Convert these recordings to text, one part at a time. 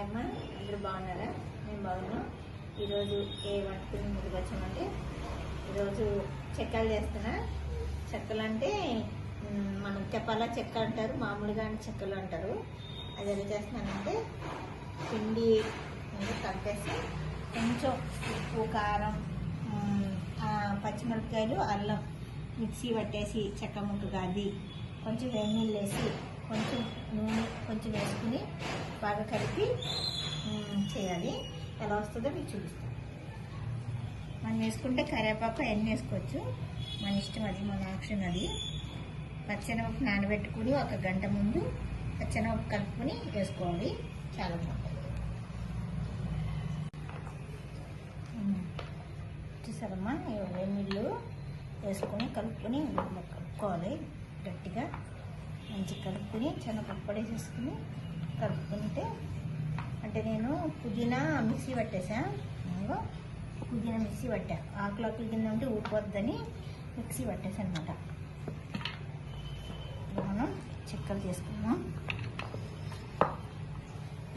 Hi అమ్మా, అందరూ బాగున్నారా? నేను బాగున్నాను. ఈరోజు ఏ వంటకి ముందుకు వచ్చామంటే ఈరోజు చెక్కలు చేస్తున్నా. చెక్కలు అంటే మనం తెప్పాల చెక్క అంటారు, మామూలుగా చెక్కలు అంటారు. అది ఎలా చేస్తున్నానంటే పిండి కలిపేసి కొంచెం ఉప్పు, కారం, పచ్చిమిరపకాయలు, అల్లం మిక్సీ పట్టేసి చెక్క ముక్కగా అది కొంచెం వెన్నీళ్ళు వేసి కొంచెం నూనె కొంచెం వేసుకుని బాగా కలిపి చేయాలి. ఎలా వస్తుందో మీకు చూపిస్తాను. మనం వేసుకుంటే కరివేపాకు ఎన్ని వేసుకోవచ్చు, మన ఇష్టం, అది మన ఆప్షన్. అది పచ్చెనపప్పు నానబెట్టుకుని 1 గంట ముందు పచ్చెనపప్పు కలుపుకొని వేసుకోవాలి, చాలా బాగుంటుంది. చూసారమ్మా, వెన్నీళ్ళు వేసుకొని కలుపుకొని కలుపుకోవాలి గట్టిగా. మంచి కలుపుకొని శనగపప్పు వేసేసుకుని కలుపుకుంటే, అంటే నేను పుదీనా మిక్సీ పట్టేసా. పుదీనా మిక్సీ పట్టా, ఆకులు కింద ఉంటే ఊడిపోద్దని మిక్సీ పట్టేసా అనమాట. మనం చెక్కలు చేసుకున్నాం.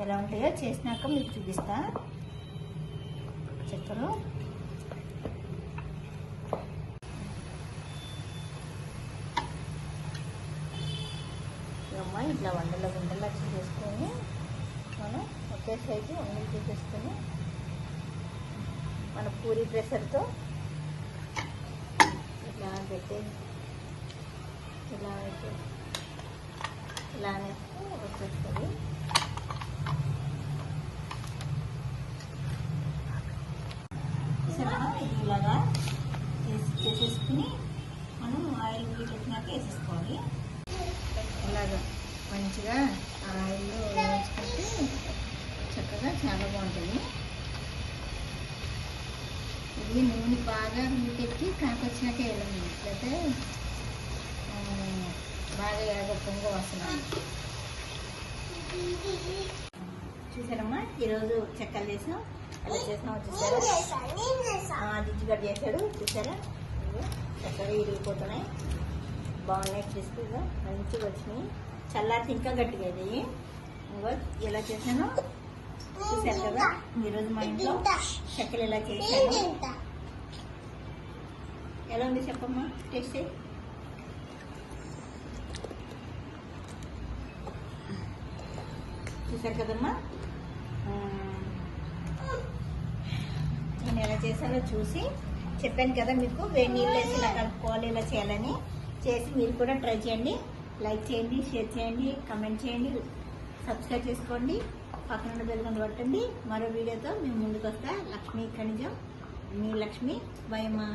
ఎలా ఉంటాయో చేసినాక మీకు చూపిస్తా. చెక్కలు ఇట్లా గుండెలా చేసుకొని మనం ఒకే సైజు వండలు చేసేసుకొని మన పూరి ప్రెషర్తో ఇట్లా పెట్టి ఇలా వచ్చేస్తుంది. ఇలాగా చేసేసుకుని మనం ఆయిల్ పెట్టినాక వేసేసుకోవాలి. ఇలాగా మంచిగా ఆయిల్లో వేసుకుంటే చక్కగా చాలా బాగుంటుంది. ఇది నూనె బాగా వీటెక్కి కాకొచ్చినాక వేయాలి, లేకపోతే బాగా పొంగ వస్తున్నాను. చూసారమ్మా, ఈరోజు చెక్కలు చేసాం. ఎలా చేసినామో చూసారా? జిడ్డుగడ్డ చేశాడు చూసారా? చక్కగా ఇరిగిపోతున్నాయి, బాగున్నాయి, క్రిస్పీగా మంచిగా వచ్చినాయి. చల్లారితే ఇంకా గట్టిగా అయ్యాయి. ఎలా చేశానో చూసారు కదా. ఈరోజు మా ఇంట్లో చెక్కలు ఎలా చేశాను. ఎలా ఉంది చెప్పమ్మా, టేస్ట్ చూసారు కదమ్మా. నేను ఎలా చేశానో చూసి చెప్పాను కదా మీకు, వేడి నీళ్ళు వేసి ఇలా కలుపుకోవాలి, ఇలా చేయాలని. చేసి మీరు కూడా ట్రై చేయండి. లైక్ చేయండి, షేర్ చేయండి, కమెంట్ చేయండి, సబ్స్క్రైబ్ చేసుకోండి, పక్కన బెల్ గంట కొట్టండి. మరో వీడియోతో మేము ముందుకు వస్తా. లక్ష్మీ ఖనిజం, మీ లక్ష్మి. బై అమ్మా.